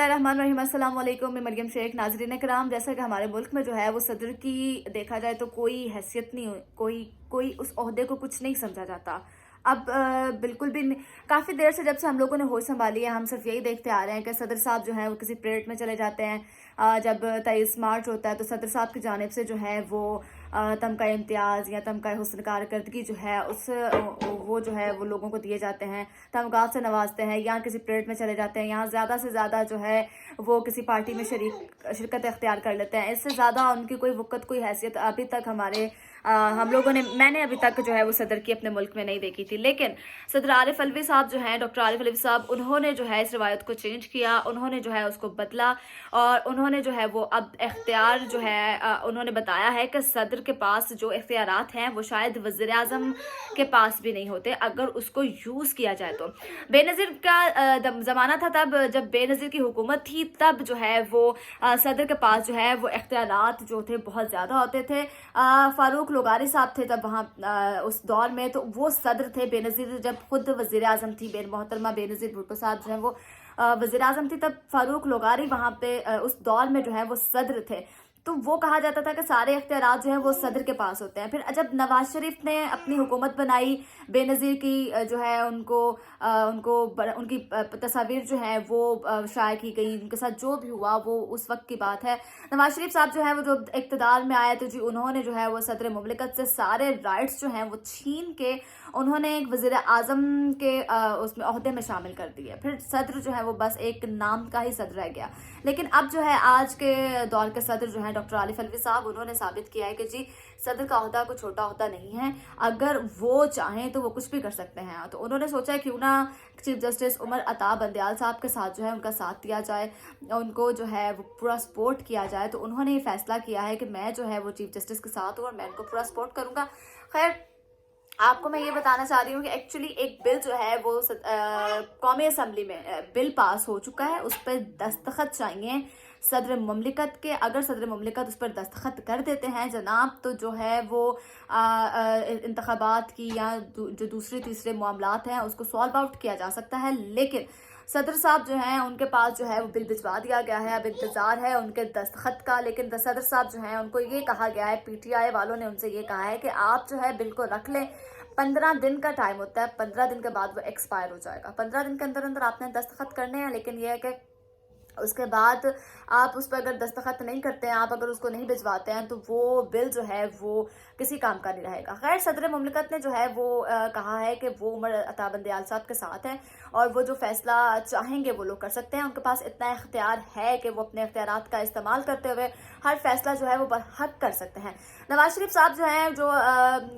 बिस्मिल्लाहिर्रहमानिर्रहीम। अस्सलाम वालेकुम। मैं मरियम शेख। नाज़रीन कराम, जैसा कि हमारे मुल्क में जो है वो सदर की देखा जाए तो कोई हैसियत नहीं, कोई उस ओहदे को कुछ नहीं समझा जाता। अब बिल्कुल भी काफ़ी देर से जब से हम लोगों ने होश संभाली है, हम सिर्फ यही देखते आ रहे हैं कि सदर साहब जो हैं वो किसी परेड में चले जाते हैं। जब 23 मार्च होता है तो सदर साहब की जानिब से जो है वो तमगा इम्तियाज़ या तमगा हुस्न कारकर्दगी जो है उस वो जो है वो लोगों को दिए जाते हैं, तमगात से नवाजते हैं। यहाँ किसी परेड में चले जाते हैं, यहाँ ज़्यादा से ज़्यादा जो है वो किसी पार्टी में शिरकत इख्तियार कर लेते हैं। इससे ज़्यादा उनकी कोई वक़्त कोई हैसियत अभी तक हम लोगों ने मैंने अभी तक जो है वो सदर की अपने मुल्क में नहीं देखी थी। लेकिन सदर आरिफ अलवी साहब जो हैं, डॉक्टर आरिफ अलवी साहब, उन्होंने जो है इस रवायत को चेंज किया, उन्होंने जो है उसको बदला और उन्होंने जो है वो अब इख्तियार जो है उन्होंने बताया है कि सदर के पास जो इख्तियारात हैं वो शायद वज़ीर आज़म के पास भी नहीं होते अगर उसको यूज़ किया जाए तो। बेनज़ीर का ज़माना था, तब जब बेनज़ीर की हुकूमत थी तब जो है वो सदर के पास जो है वो इख्तियारात जो थे बहुत ज़्यादा होते थे। फ़ारूक लोगारी साहब थे तब वहाँ उस दौर में, तो वो सदर थे। बेनज़ीर जब खुद वज़ीर आज़म थी, मोहतरमा बेनज़ीर भुट्टो साहब जो हैं वो वज़ीर आज़म थी, तब फ़ारूक लोगारी वहाँ पे उस दौर में जो है वो सदर थे। तो वो कहा जाता था कि सारे इख्तियारात जो है वो सदर के पास होते हैं। फिर जब नवाज शरीफ ने अपनी हुकूमत बनाई, बेनज़ीर की जो है उनकी तस्वीर जो है वो शाया की गई, उनके साथ जो भी हुआ वो उस वक्त की बात है। नवाज शरीफ साहब जो है वो जो इक़्तिदार में आए तो जी उन्होंने जो है वो सदर मुमलिकत से सारे राइट्स जो हैं वो छीन के उन्होंने एक वज़ीर आज़म के उसमें ओहदे में शामिल कर दिए। फिर सदर जो है वो बस एक नाम का ही सदर रह गया। लेकिन अब जो है आज के दौर के सदर जो है डॉक्टर आरिफ अलवी साहब, उन्होंने साबित किया है कि जी सदर का ओहदा कोई छोटा ओहदा नहीं है, अगर वो चाहें तो वो कुछ भी कर सकते हैं। तो उन्होंने सोचा है क्यों ना चीफ जस्टिस उमर अता बंदयाल साहब के साथ जो है उनका साथ दिया जाए, उनको जो है वो पूरा सपोर्ट किया जाए। तो उन्होंने ये फैसला किया है कि मैं जो है वो चीफ जस्टिस के साथ हूँ और मैं उनको पूरा सपोर्ट करूँगा। खैर, आपको मैं ये बताना चाह रही हूँ कि एक्चुअली एक बिल जो है वो कौमी असम्बली में बिल पास हो चुका है, उस पर दस्तखत चाहिए सदर मुमलिकत के। अगर सदर मुमलिकत उस पर दस्तखत कर देते हैं जनाब, तो जो है वो इंतखाबात की या जो दूसरे तीसरे मामलात हैं उसको सॉल्व आउट किया जा सकता है। लेकिन सदर साहब जो हैं उनके पास जो है वो बिल भिजवा दिया गया है, अब इंतज़ार है उनके दस्तखत का। लेकिन सदर साहब जो हैं उनको ये कहा गया है, पीटीआई वालों ने उनसे ये कहा है कि आप जो है बिल को रख लें, 15 दिन का टाइम होता है, 15 दिन के बाद वो एक्सपायर हो जाएगा। 15 दिन के अंदर अंदर आपने दस्तखत करने हैं, लेकिन यह है कि उसके बाद आप उस पर अगर दस्तखत नहीं करते हैं, आप अगर उसको नहीं भिजवाते हैं, तो वो बिल जो है वो किसी काम का नहीं रहेगा। खैर, सदर मुमलिकत ने जो है वो कहा है कि वो उमर अता बंदयाल साहब के साथ हैं और वो जो फैसला चाहेंगे वो लोग कर सकते हैं। उनके पास इतना इख्तियार है कि वो अपने इख्तियारात का इस्तेमाल करते हुए हर फैसला जो है वो बरहक कर सकते हैं। नवाज शरीफ साहब जो हैं, जो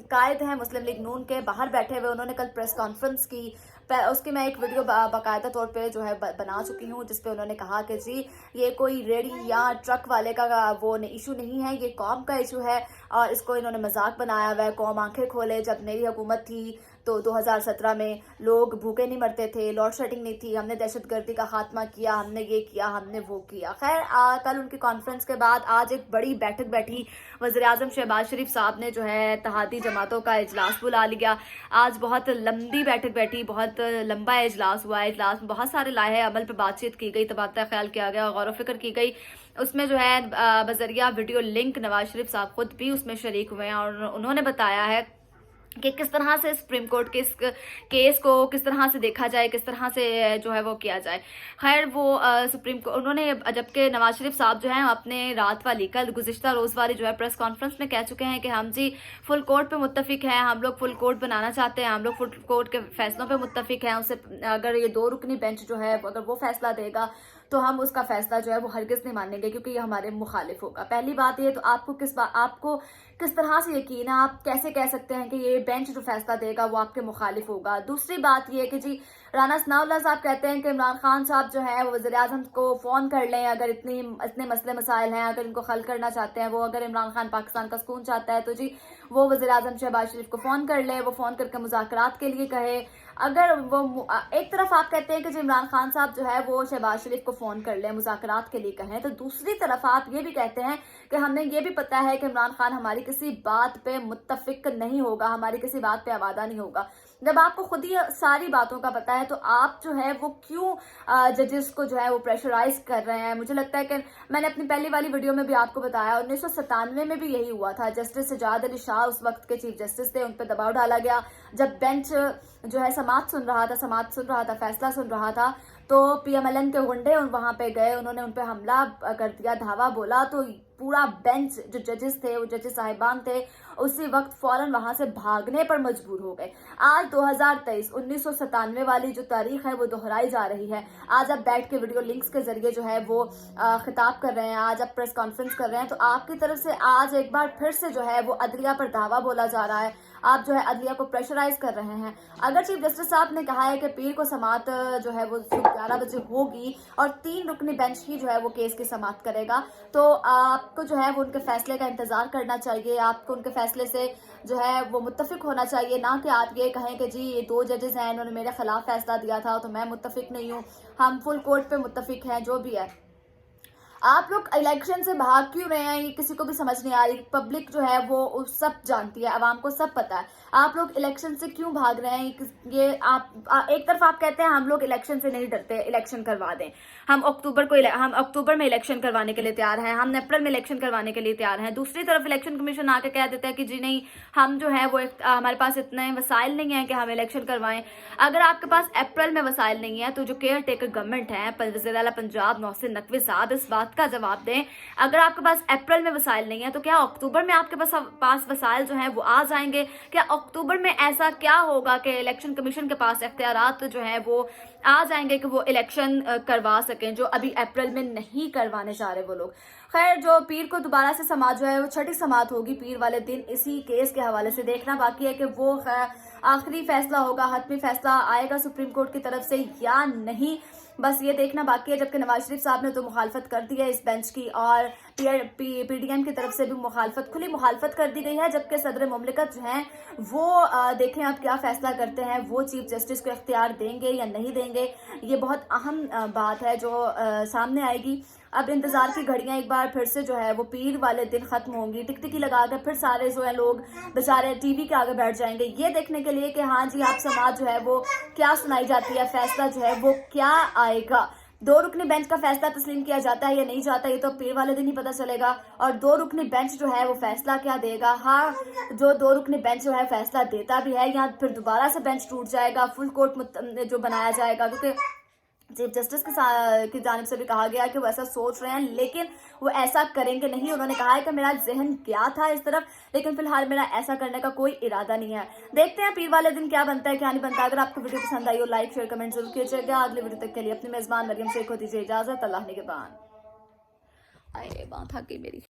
कायद हैं मुस्लिम लीग नून के, बाहर बैठे हुए, उन्होंने कल प्रेस कॉन्फ्रेंस की। उसकी मैं एक वीडियो बाकायदा तौर पे जो है बना चुकी हूँ, जिसपे उन्होंने कहा कि जी ये कोई रेडी या ट्रक वाले का वो इशू नहीं है, ये कौम का इशू है और इसको इन्होंने मजाक बनाया हुआ है। कौम आंखें खोले, जब मेरी हुकूमत थी तो 2017 में लोग भूखे नहीं मरते थे, लॉर्ड शेडिंग नहीं थी, हमने दहशतगर्दी का खात्मा किया, हमने ये किया, हमने वो किया। खैर, कल उनकी कॉन्फ्रेंस के बाद आज एक बड़ी बैठक बैठी। वज़ीर आज़म शहबाज शरीफ साहब ने जो है इत्तेहादी जमातों का इजलास बुला लिया। आज बहुत लंबी बैठक बैठी, बहुत लंबा इजलास हुआ। इजलास में बहुत सारे लाहे अमल पर बातचीत की गई, तबादला ख्याल किया गया, गौर व फिक्र की गई। उसमें जो है बजरिया वीडियो लिंक नवाज शरीफ साहब खुद भी उसमें शरीक हुए हैं और उन्होंने बताया है कि किस तरह से सुप्रीम कोर्ट के इस केस को किस तरह से देखा जाए, किस तरह से जो है वो किया जाए। खैर, वो सुप्रीम कोर्ट उन्होंने, जबकि नवाज शरीफ साहब जो हैं अपने रात वाली कल गुज़िश्ता रोज़ वाली जो है प्रेस कॉन्फ्रेंस में कह चुके हैं कि हम जी फुल कोर्ट पे मुत्तफिक हैं, हम लोग फुल कोर्ट बनाना चाहते हैं, हम लोग फुल कोर्ट के फैसलों पे मुत्तफिक हैं। उससे अगर ये 2 रुकनी बेंच जो है अगर वो फैसला देगा तो हम उसका फैसला जो है वो हरगिज़ नहीं मानेंगे, क्योंकि ये हमारे मुखालिफ होगा। पहली बात ये, तो आपको किस तरह से यकीन है, आप कैसे कह सकते हैं कि ये बेंच जो फैसला देगा वो आपके मुखालिफ होगा। दूसरी बात ये है कि जी राना सनाउल्लाह साहब कहते हैं कि इमरान खान साहब जो है वो वज़ीर आज़म को फ़ोन कर लें, अगर इतने मसले मसाइल हैं, अगर इनको हल करना चाहते हैं, वो अगर इमरान खान पाकिस्तान का सुकून चाहता है तो जी वो वज़ीर आज़म शहबाज शरीफ को फ़ोन कर ले, वो फ़ोन करके मुज़ाकरात के लिए कहे। अगर वो एक तरफ आप कहते हैं कि जी इमरान खान साहब जो है वो शहबाज शरीफ को फ़ोन कर ले, मुज़ाकरात के लिए कहें, तो दूसरी तरफ आप ये भी कहते हैं कि हमें ये भी पता है कि इमरान खान हमारी किसी बात पे मुत्तफिक नहीं होगा, हमारी किसी बात पे आवादा नहीं होगा। جب آپ کو خود ہی ساری باتوں کا پتا ہے تو آپ جو ہے وہ کیوں ججز کو جو ہے وہ پریشرائز کر رہے ہیں؟ مجھے لگتا ہے کہ میں نے اپنی پہلی والی ویڈیو میں بھی آپ کو بتایا 1997 میں بھی یہی ہوا تھا. جسٹس سجاد علی شاہ اس وقت کے چیف جسٹس تھے, ان پہ دباؤ ڈالا گیا جب بینچ جو ہے سماعت سن رہا تھا, فیصلہ سن رہا تھا, تو پی ایم ایل این کے غنڈے وہاں پہ گئے, انہوں نے ان پہ حملہ کر دیا, دھاوا بولا, تو پورا بینچ جو ججز تھے, وہ ججز صاحبان تھے, اسی وقت فوراً وہاں سے بھاگنے پر مجبور ہو گئے. آج 2023 1997 والی جو تاریخ ہے وہ دہرائی جا رہی ہے. آج آپ بیٹھ کے ویڈیو لنکس کے ذریعے جو ہے وہ خطاب کر رہے ہیں, آج آپ پریس کانفرنس کر رہے ہیں, تو آپ کی طرف سے آج ایک بار پھر سے جو ہے وہ عدلیہ پر دعویٰ بولا جا رہا ہے, آپ جو ہے عدلیہ کو پریشرائز کر رہے ہیں. اگر چیف جسٹس صاحب نے کہا ہے کہ پیر کو سماعت جو ہے وہ 11 بجے ہوگی اور 3 رکنی بینچ ہی جو ہے وہ کیس کی سماعت کرے گا, تو آپ کو جو ہے وہ ان کے فیصلے کا انتظار کرنا چاہیے. آپ کو ان کے فیصلے سے جو ہے وہ متفق ہونا چاہیے, نہ کہ آپ یہ کہیں کہ جی یہ 2 ججز ہیں, انہوں نے میرے خلاف فیصلہ دیا تھا تو میں متفق نہیں ہوں, ہم فل کورٹ پہ متفق ہیں. جو بھی ہے, آپ لوگ الیکشن سے بھاگ کیوں رہے ہیں, یہ کسی کو بھی سمجھ نہیں آ رہی. پبلک جو ہے وہ سب جانتی ہے, عوام کو سب پتا ہے آپ لوگ الیکشن سے کیوں بھاگ رہے ہیں. یہ آپ ایک طرف آپ کہتے ہیں ہم لوگ الیکشن سے نہیں ڈرتے, الیکشن کروا دیں, ہم اکتوبر میں الیکشن کروانے کے لیے تیار ہیں, ہم اپریل میں الیکشن کروانے کے لیے تیار ہیں. دوسری طرف الیکشن کمیشن آ کے کہہ دیتا ہے کہ جی نہیں, ہم جو ہے وہ ہمارے پاس اتنے وسائل نہیں ہیں کہ ہم الیکشن کروائیں. اگر آپ کے پاس اپریل میں وسائل نہیں ہیں تو جو کیئر ٹیکر گورنمنٹ ہے, وزیر اعلیٰ پنجاب محسن نقوی صاحب, اس بات کا جواب دیں. اگر آپ کے پاس اپریل میں وسائل نہیں ہیں تو کیا اکتوبر میں آپ کے پاس وسائل جو ہیں وہ آ جائیں گے؟ کیا اکتوبر میں ایسا کیا ہوگا کہ الیکشن کمیشن کے پاس اختیارات جو ہیں وہ آ جائیں گے کہ وہ الیکشن کروا سکیں, جو ابھی اپریل میں نہیں کروانے چاہ رہے وہ لوگ؟ خیر, جو پیر کو دوبارہ سے سماعت جو ہے وہ 6ٹھی سماعت ہوگی پیر والے دن. اسی کیس کے حوالے سے دیکھنا باقی ہے کہ وہ آخری فیصلہ ہوگا, حتمی فیصلہ آئے گا سپریم کورٹ کی طرف سے یا نہیں, بس یہ دیکھنا باقی ہے. جبکہ نواز شریف صاحب نے تو مخالفت کر دی ہے اس بینچ کی, اور پی ڈی ایم کی طرف سے بھی کھلی مخالفت کر دی گئی ہے. جبکہ صدر مملکت جو ہیں وہ دیکھیں آپ کیا فیصلہ کرتے ہیں, وہ چیف جسٹس کو اختیار دیں گے یا نہیں دیں گے, یہ بہت اہم بات ہے جو سامنے آئے گی. اب انتظار کی گھڑیاں ایک بار پھر سے جو ہے وہ پیر والے دن ختم ہوں گی. ٹک ٹکی لگا کے پھر سارے جو ہے لوگ بیچارے ٹی وی کے آگے بیٹھ جائیں گے, یہ دیکھنے کے لیے کہ ہاں جی آپ سماعت جو ہے وہ کیا سنائی جاتی ہے, فیصلہ جو ہے وہ کیا آئے گا. 2 رکنی بینچ کا فیصلہ تسلیم کیا جاتا ہے یا نہیں جاتا, یہ تو پیر والے دن ہی پتہ چلے گا. اور 2 رکنی بینچ جو ہے وہ فیصلہ کیا دے گا. ہاں, جو 2 رکنی بینچ جو ہے فیصلہ دیتا بھی ہے, یا پھر دوبارہ سے بینچ ٹوٹ جائے گا, فل کورٹ جو بنایا جائے گا. کیونکہ چیف جسٹس کی جانب سے بھی کہا گیا کہ وہ ایسا سوچ رہے ہیں لیکن وہ ایسا کریں گے نہیں. انہوں نے کہا ہے کہ میرا ذہن کیا تھا اس طرف, لیکن فی الحال میرا ایسا کرنے کا کوئی ارادہ نہیں ہے. دیکھتے ہیں پیر والے دن کیا بنتا ہے کیا نہیں بنتا. اگر آپ کو ویڈیو پسند آئی ہو, لائک شیئر کمنٹ ضرور کیجیے گا. اگلی ویڈیو تک کے لیے اپنی میزبان مریم شیخ کو دیجیے اجازت. اللہ نے کے بعد آئے بات آ گئی میری.